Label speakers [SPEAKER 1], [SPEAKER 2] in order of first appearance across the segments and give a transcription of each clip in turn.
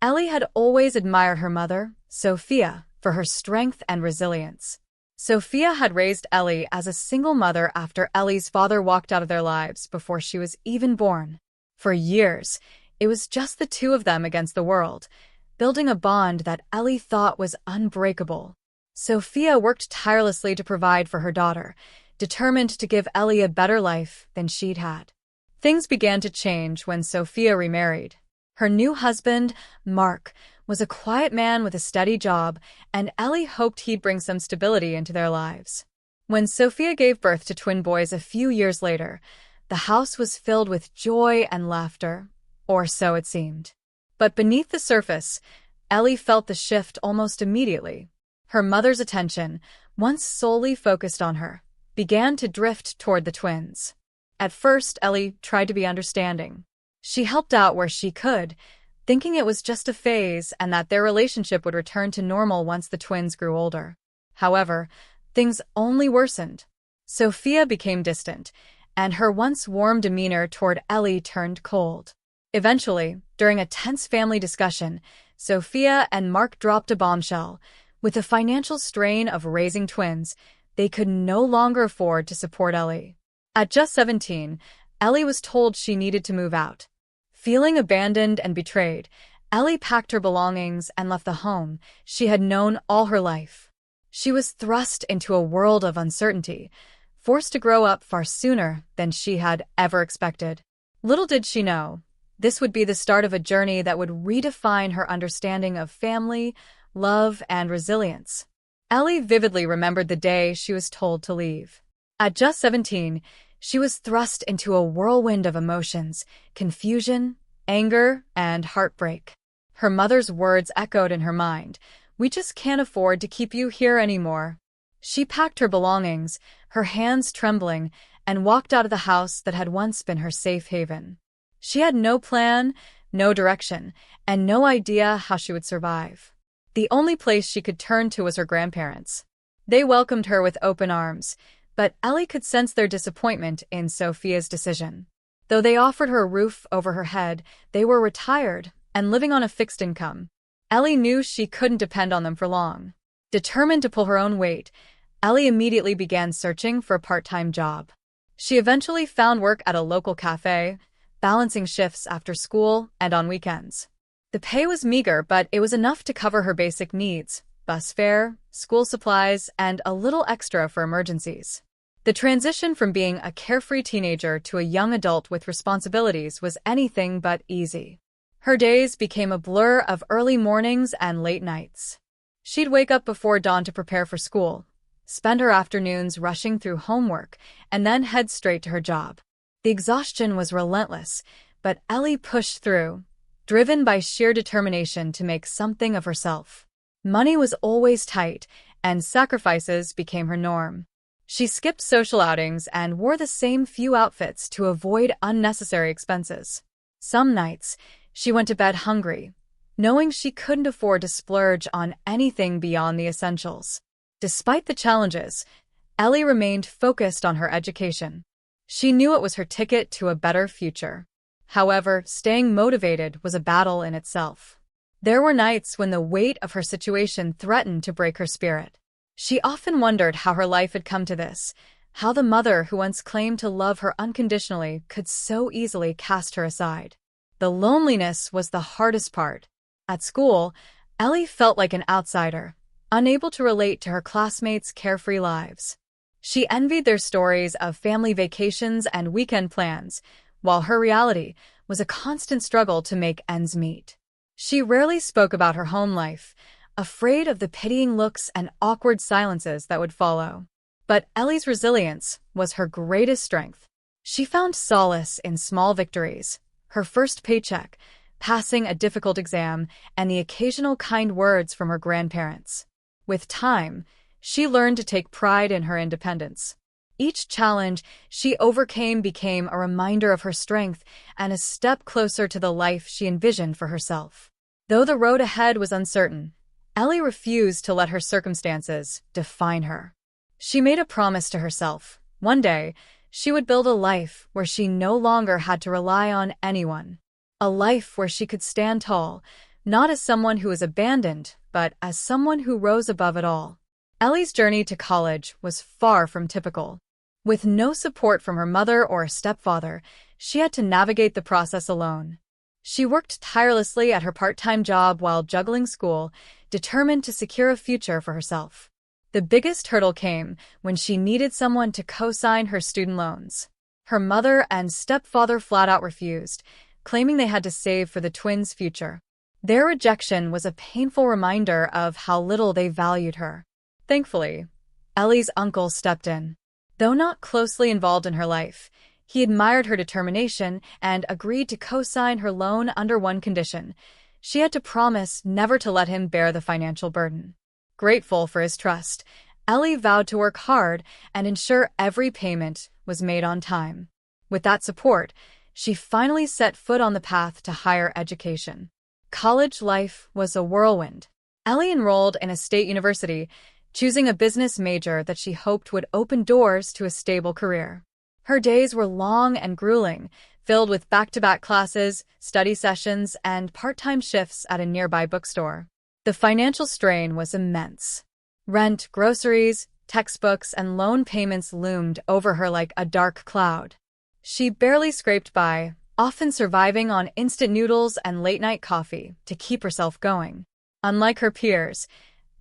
[SPEAKER 1] Ellie had always admired her mother, Sophia, for her strength and resilience. Sophia had raised Ellie as a single mother after Ellie's father walked out of their lives before she was even born. For years, it was just the two of them against the world, building a bond that Ellie thought was unbreakable. Sophia worked tirelessly to provide for her daughter, determined to give Ellie a better life than she'd had. Things began to change when Sophia remarried. Her new husband, Mark, was a quiet man with a steady job, and Ellie hoped he'd bring some stability into their lives. When Sophia gave birth to twin boys a few years later, the house was filled with joy and laughter, or so it seemed. But beneath the surface, Ellie felt the shift almost immediately. Her mother's attention, once solely focused on her, began to drift toward the twins. At first, Ellie tried to be understanding. She helped out where she could, thinking it was just a phase and that their relationship would return to normal once the twins grew older. However, things only worsened. Sophia became distant, and her once warm demeanor toward Ellie turned cold. Eventually, during a tense family discussion, Sophia and Mark dropped a bombshell. With the financial strain of raising twins, they could no longer afford to support Ellie. At just 17, Ellie was told she needed to move out. Feeling abandoned and betrayed, Ellie packed her belongings and left the home she had known all her life. She was thrust into a world of uncertainty, forced to grow up far sooner than she had ever expected. Little did she know, this would be the start of a journey that would redefine her understanding of family, love, and resilience. Ellie vividly remembered the day she was told to leave. At just 17, she was thrust into a whirlwind of emotions, confusion, anger, and heartbreak. Her mother's words echoed in her mind, "We just can't afford to keep you here anymore." She packed her belongings, her hands trembling, and walked out of the house that had once been her safe haven. She had no plan, no direction, and no idea how she would survive. The only place she could turn to was her grandparents. They welcomed her with open arms, but Ellie could sense their disappointment in Sophia's decision. Though they offered her a roof over her head, they were retired and living on a fixed income. Ellie knew she couldn't depend on them for long. Determined to pull her own weight, Ellie immediately began searching for a part-time job. She eventually found work at a local cafe, balancing shifts after school and on weekends. The pay was meager, but it was enough to cover her basic needs: bus fare, school supplies, and a little extra for emergencies. The transition from being a carefree teenager to a young adult with responsibilities was anything but easy. Her days became a blur of early mornings and late nights. She'd wake up before dawn to prepare for school, spend her afternoons rushing through homework, and then head straight to her job. The exhaustion was relentless, but Ellie pushed through, driven by sheer determination to make something of herself. Money was always tight, and sacrifices became her norm. She skipped social outings and wore the same few outfits to avoid unnecessary expenses. Some nights, she went to bed hungry, knowing she couldn't afford to splurge on anything beyond the essentials. Despite the challenges, Ellie remained focused on her education. She knew it was her ticket to a better future. However, staying motivated was a battle in itself. There were nights when the weight of her situation threatened to break her spirit. She often wondered how her life had come to this, how the mother who once claimed to love her unconditionally could so easily cast her aside. The loneliness was the hardest part. At school, Ellie felt like an outsider, unable to relate to her classmates' carefree lives. She envied their stories of family vacations and weekend plans, while her reality was a constant struggle to make ends meet. She rarely spoke about her home life, afraid of the pitying looks and awkward silences that would follow. But Ellie's resilience was her greatest strength. She found solace in small victories: her first paycheck, passing a difficult exam, and the occasional kind words from her grandparents. With time, she learned to take pride in her independence. Each challenge she overcame became a reminder of her strength and a step closer to the life she envisioned for herself. Though the road ahead was uncertain, Ellie refused to let her circumstances define her. She made a promise to herself: one day, she would build a life where she no longer had to rely on anyone. A life where she could stand tall, not as someone who was abandoned, but as someone who rose above it all. Ellie's journey to college was far from typical. With no support from her mother or stepfather, she had to navigate the process alone. She worked tirelessly at her part-time job while juggling school, determined to secure a future for herself. The biggest hurdle came when she needed someone to co-sign her student loans. Her mother and stepfather flat out refused, claiming they had to save for the twins' future. Their rejection was a painful reminder of how little they valued her. Thankfully, Ellie's uncle stepped in. Though not closely involved in her life, he admired her determination and agreed to co-sign her loan under one condition: she had to promise never to let him bear the financial burden. Grateful for his trust, Ellie vowed to work hard and ensure every payment was made on time. With that support, she finally set foot on the path to higher education. College life was a whirlwind. Ellie enrolled in a state university, choosing a business major that she hoped would open doors to a stable career. Her days were long and grueling, filled with back-to-back classes, study sessions, and part-time shifts at a nearby bookstore. The financial strain was immense. Rent, groceries, textbooks, and loan payments loomed over her like a dark cloud. She barely scraped by, often surviving on instant noodles and late-night coffee to keep herself going. Unlike her peers,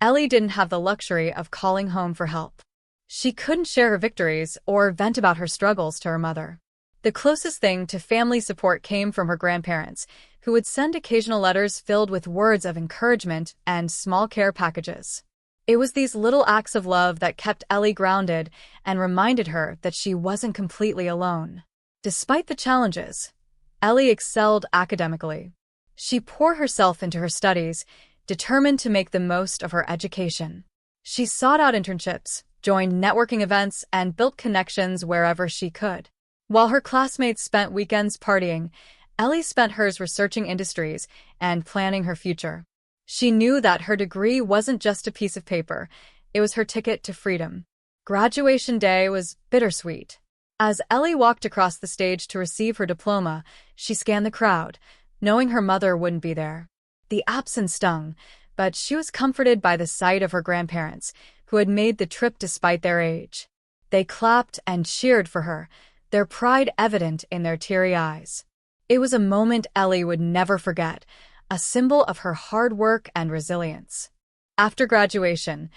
[SPEAKER 1] Ellie didn't have the luxury of calling home for help. She couldn't share her victories or vent about her struggles to her mother. The closest thing to family support came from her grandparents, who would send occasional letters filled with words of encouragement and small care packages. It was these little acts of love that kept Ellie grounded and reminded her that she wasn't completely alone. Despite the challenges, Ellie excelled academically. She poured herself into her studies, determined to make the most of her education. She sought out internships, joined networking events, and built connections wherever she could. While her classmates spent weekends partying, Ellie spent hers researching industries and planning her future. She knew that her degree wasn't just a piece of paper, it was her ticket to freedom. Graduation day was bittersweet. As Ellie walked across the stage to receive her diploma, she scanned the crowd, knowing her mother wouldn't be there. The absence stung, but she was comforted by the sight of her grandparents, who had made the trip despite their age. They clapped and cheered for her, their pride evident in their teary eyes. It was a moment Ellie would never forget, a symbol of her hard work and resilience. After graduation,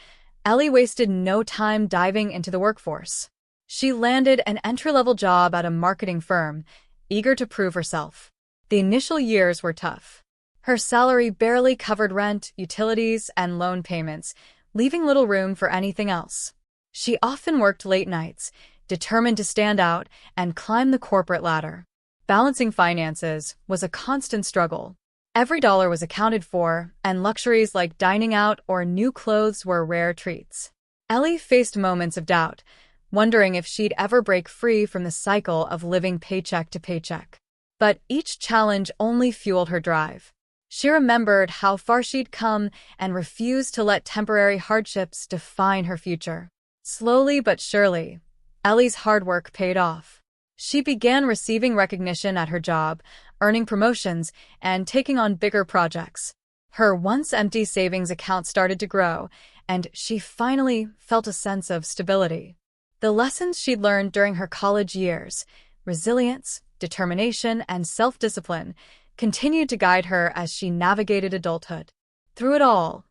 [SPEAKER 1] Ellie wasted no time diving into the workforce. She landed an entry-level job at a marketing firm, eager to prove herself. The initial years were tough. Her salary barely covered rent, utilities, and loan payments, leaving little room for anything else. She often worked late nights, determined to stand out and climb the corporate ladder. Balancing finances was a constant struggle. Every dollar was accounted for, and luxuries like dining out or new clothes were rare treats. Ellie faced moments of doubt, wondering if she'd ever break free from the cycle of living paycheck to paycheck. But each challenge only fueled her drive. She remembered how far she'd come and refused to let temporary hardships define her future. Slowly but surely, Ellie's hard work paid off. She began receiving recognition at her job, earning promotions, and taking on bigger projects. Her once empty savings account started to grow, and she finally felt a sense of stability. The lessons she'd learned during her college years, resilience, determination, and self-discipline, continued to guide her as she navigated adulthood. Through it all,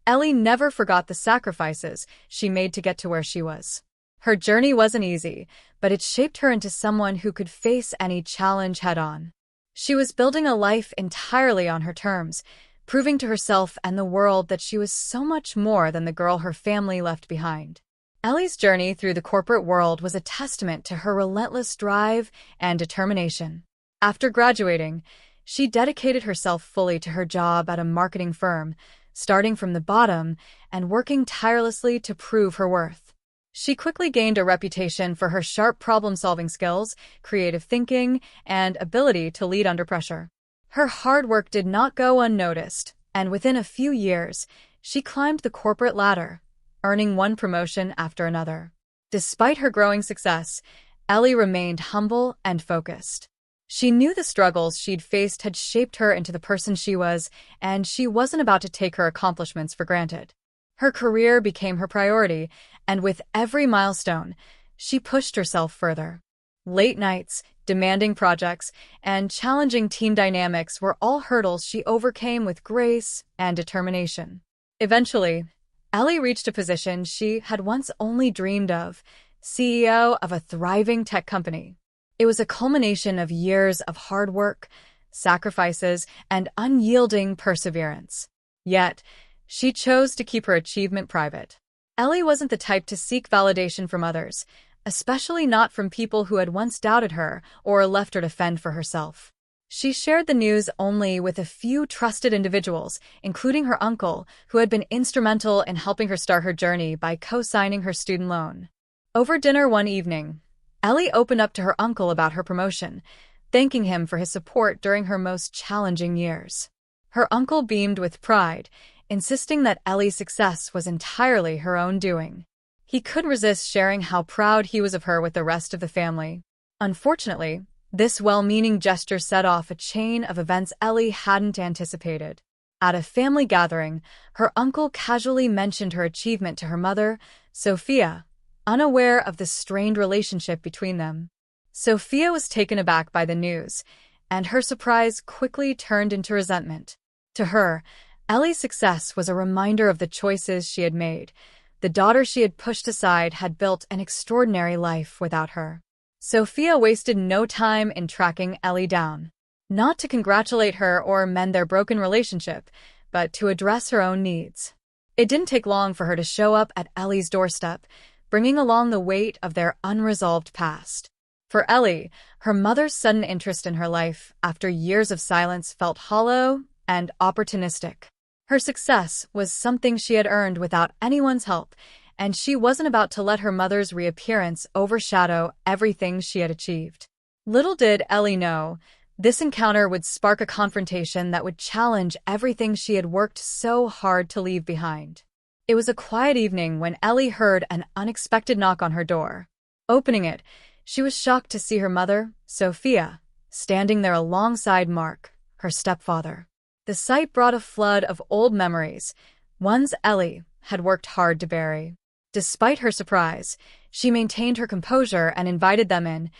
[SPEAKER 1] Ellie never forgot the sacrifices she made to get to where she was. Her journey wasn't easy, but it shaped her into someone who could face any challenge head-on. She was building a life entirely on her terms, proving to herself and the world that she was so much more than the girl her family left behind. Ellie's journey through the corporate world was a testament to her relentless drive and determination. After graduating, she dedicated herself fully to her job at a marketing firm, starting from the bottom and working tirelessly to prove her worth. She quickly gained a reputation for her sharp problem-solving skills, creative thinking, and ability to lead under pressure. Her hard work did not go unnoticed, and within a few years, she climbed the corporate ladder, earning one promotion after another. Despite her growing success, Ellie remained humble and focused. She knew the struggles she'd faced had shaped her into the person she was, and she wasn't about to take her accomplishments for granted. Her career became her priority, and with every milestone, she pushed herself further. Late nights, demanding projects, and challenging team dynamics were all hurdles she overcame with grace and determination. Eventually, Ellie reached a position she had once only dreamed of: CEO of a thriving tech company. It was a culmination of years of hard work, sacrifices, and unyielding perseverance. Yet, she chose to keep her achievement private. Ellie wasn't the type to seek validation from others, especially not from people who had once doubted her or left her to fend for herself. She shared the news only with a few trusted individuals, including her uncle, who had been instrumental in helping her start her journey by co-signing her student loan. Over dinner one evening, Ellie opened up to her uncle about her promotion, thanking him for his support during her most challenging years. Her uncle beamed with pride, insisting that Ellie's success was entirely her own doing. He couldn't resist sharing how proud he was of her with the rest of the family. Unfortunately, this well-meaning gesture set off a chain of events Ellie hadn't anticipated. At a family gathering, her uncle casually mentioned her achievement to her mother, Sophia, unaware of the strained relationship between them. Sophia was taken aback by the news, and her surprise quickly turned into resentment. To her, Ellie's success was a reminder of the choices she had made. The daughter she had pushed aside had built an extraordinary life without her. Sophia wasted no time in tracking Ellie down, not to congratulate her or mend their broken relationship, but to address her own needs. It didn't take long for her to show up at Ellie's doorstep, bringing along the weight of their unresolved past. For Ellie, her mother's sudden interest in her life after years of silence felt hollow and opportunistic. Her success was something she had earned without anyone's help, and she wasn't about to let her mother's reappearance overshadow everything she had achieved. Little did Ellie know, this encounter would spark a confrontation that would challenge everything she had worked so hard to leave behind. It was a quiet evening when Ellie heard an unexpected knock on her door. Opening it, she was shocked to see her mother, Sophia, standing there alongside Mark, her stepfather. The sight brought a flood of old memories, ones Ellie had worked hard to bury. Despite her surprise, she maintained her composure and invited them in,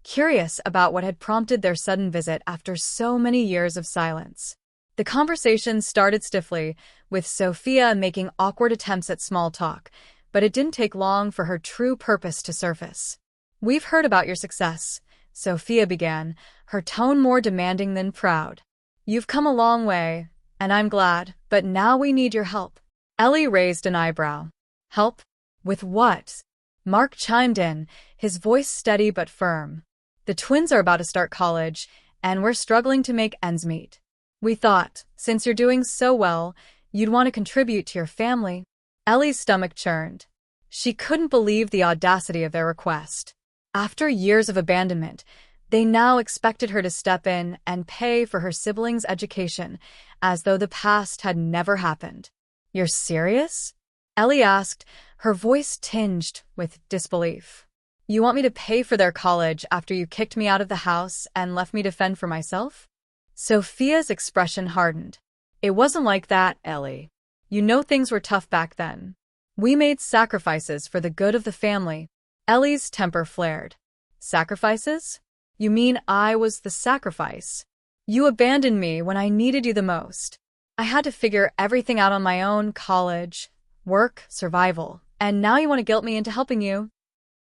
[SPEAKER 1] curious about what had prompted their sudden visit after so many years of silence. The conversation started stiffly, with Sophia making awkward attempts at small talk, but it didn't take long for her true purpose to surface. "We've heard about your success," Sophia began, her tone more demanding than proud. "You've come a long way, and I'm glad, but now we need your help." Ellie raised an eyebrow. "Help? With what?" Mark chimed in, his voice steady but firm. "The twins are about to start college, and we're struggling to make ends meet. We thought, since you're doing so well, you'd want to contribute to your family." Ellie's stomach churned. She couldn't believe the audacity of their request. After years of abandonment, they now expected her to step in and pay for her siblings' education, as though the past had never happened. "You're serious?" Ellie asked, her voice tinged with disbelief. "You want me to pay for their college after you kicked me out of the house and left me to fend for myself?" Sophia's expression hardened. "It wasn't like that, Ellie. You know things were tough back then. We made sacrifices for the good of the family." Ellie's temper flared. "Sacrifices? You mean I was the sacrifice? You abandoned me when I needed you the most. I had to figure everything out on my own: college, work, survival, and now you want to guilt me into helping you?"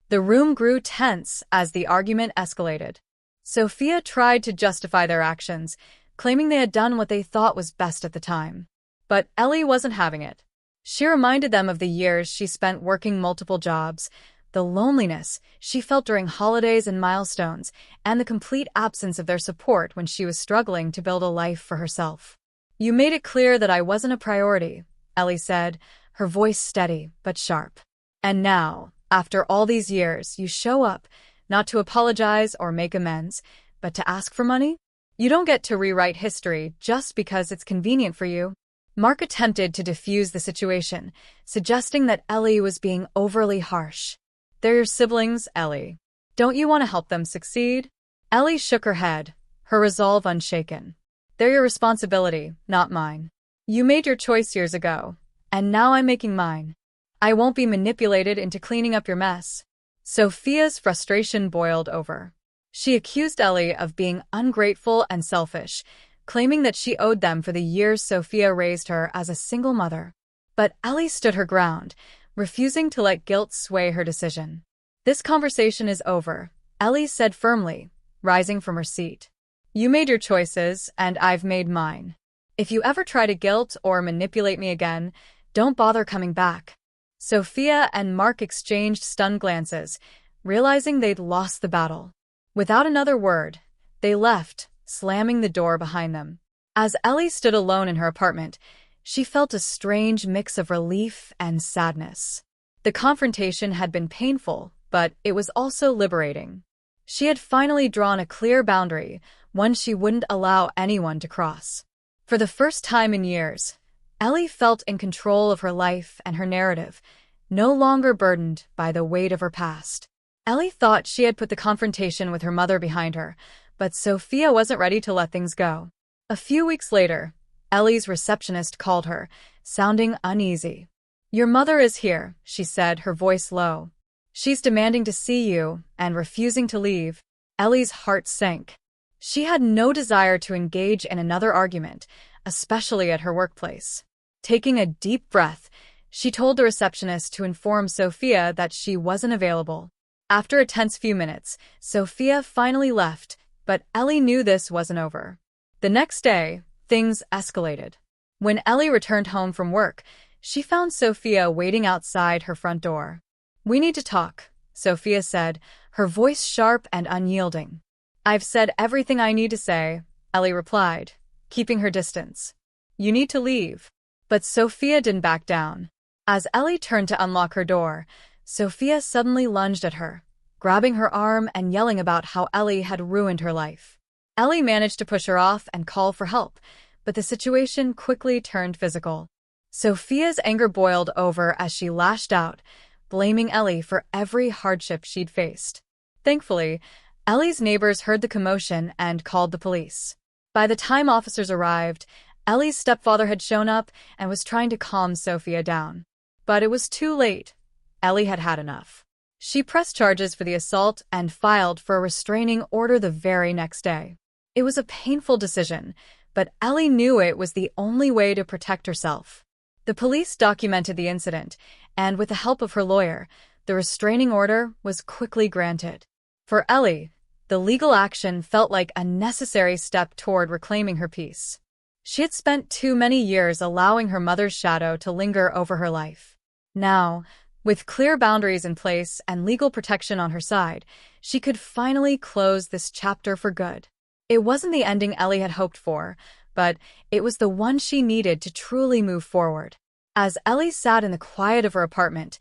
[SPEAKER 1] The room grew tense as the argument escalated. Sophia tried to justify their actions, claiming they had done what they thought was best at the time. But Ellie wasn't having it. She reminded them of the years she spent working multiple jobs, the loneliness she felt during holidays and milestones, and the complete absence of their support when she was struggling to build a life for herself. "You made it clear that I wasn't a priority," Ellie said, her voice steady but sharp. "And now, after all these years, you show up, not to apologize or make amends, but to ask for money? You don't get to rewrite history just because it's convenient for you." Mark attempted to defuse the situation, suggesting that Ellie was being overly harsh. "They're your siblings, Ellie. Don't you want to help them succeed?" Ellie shook her head, her resolve unshaken. "They're your responsibility, not mine. You made your choice years ago, and now I'm making mine. I won't be manipulated into cleaning up your mess." Sophia's frustration boiled over. She accused Ellie of being ungrateful and selfish, claiming that she owed them for the years Sophia raised her as a single mother. But Ellie stood her ground, refusing to let guilt sway her decision. "This conversation is over," Ellie said firmly, rising from her seat. "You made your choices, and I've made mine. If you ever try to guilt or manipulate me again, don't bother coming back." Sophia and Mark exchanged stunned glances, realizing they'd lost the battle. Without another word, they left, slamming the door behind them. As Ellie stood alone in her apartment, she felt a strange mix of relief and sadness. The confrontation had been painful, but it was also liberating. She had finally drawn a clear boundary, one she wouldn't allow anyone to cross. For the first time in years, Ellie felt in control of her life and her narrative, no longer burdened by the weight of her past. Ellie thought she had put the confrontation with her mother behind her, but Sophia wasn't ready to let things go. A few weeks later, Ellie's receptionist called her, sounding uneasy. "Your mother is here," she said, her voice low. "She's demanding to see you and refusing to leave." Ellie's heart sank. She had no desire to engage in another argument, especially at her workplace. Taking a deep breath, she told the receptionist to inform Sophia that she wasn't available. After a tense few minutes, Sophia finally left, but Ellie knew this wasn't over. The next day, things escalated. When Ellie returned home from work, she found Sophia waiting outside her front door. "We need to talk," Sophia said, her voice sharp and unyielding. "I've said everything I need to say," Ellie replied, keeping her distance. "You need to leave." But Sophia didn't back down. As Ellie turned to unlock her door, Sophia suddenly lunged at her, grabbing her arm and yelling about how Ellie had ruined her life. Ellie managed to push her off and call for help, but the situation quickly turned physical. Sophia's anger boiled over as she lashed out, blaming Ellie for every hardship she'd faced. Thankfully, Ellie's neighbors heard the commotion and called the police. By the time officers arrived, Ellie's stepfather had shown up and was trying to calm Sophia down. But it was too late. Ellie had had enough. She pressed charges for the assault and filed for a restraining order the very next day. It was a painful decision, but Ellie knew it was the only way to protect herself. The police documented the incident, and with the help of her lawyer, the restraining order was quickly granted. For Ellie, the legal action felt like a necessary step toward reclaiming her peace. She had spent too many years allowing her mother's shadow to linger over her life. Now, with clear boundaries in place and legal protection on her side, she could finally close this chapter for good. It wasn't the ending Ellie had hoped for, but it was the one she needed to truly move forward. As Ellie sat in the quiet of her apartment,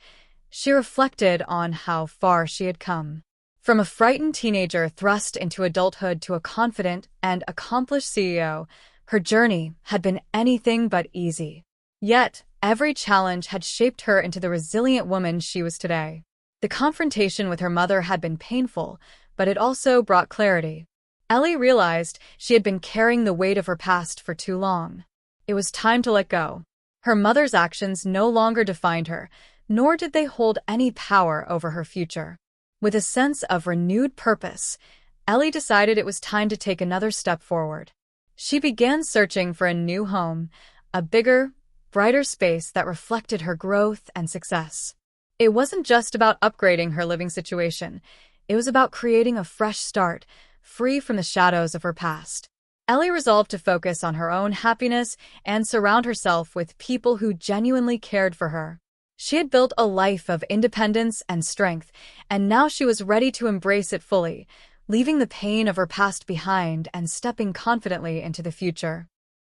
[SPEAKER 1] she reflected on how far she had come. From a frightened teenager thrust into adulthood to a confident and accomplished CEO, her journey had been anything but easy. Yet, every challenge had shaped her into the resilient woman she was today. The confrontation with her mother had been painful, but it also brought clarity. Ellie realized she had been carrying the weight of her past for too long. It was time to let go. Her mother's actions no longer defined her, nor did they hold any power over her future. With a sense of renewed purpose, Ellie decided it was time to take another step forward. She began searching for a new home, a bigger, brighter space that reflected her growth and success. It wasn't just about upgrading her living situation. It was about creating a fresh start, free from the shadows of her past. Ellie resolved to focus on her own happiness and surround herself with people who genuinely cared for her. She had built a life of independence and strength, and now she was ready to embrace it fully, leaving the pain of her past behind and stepping confidently into the future.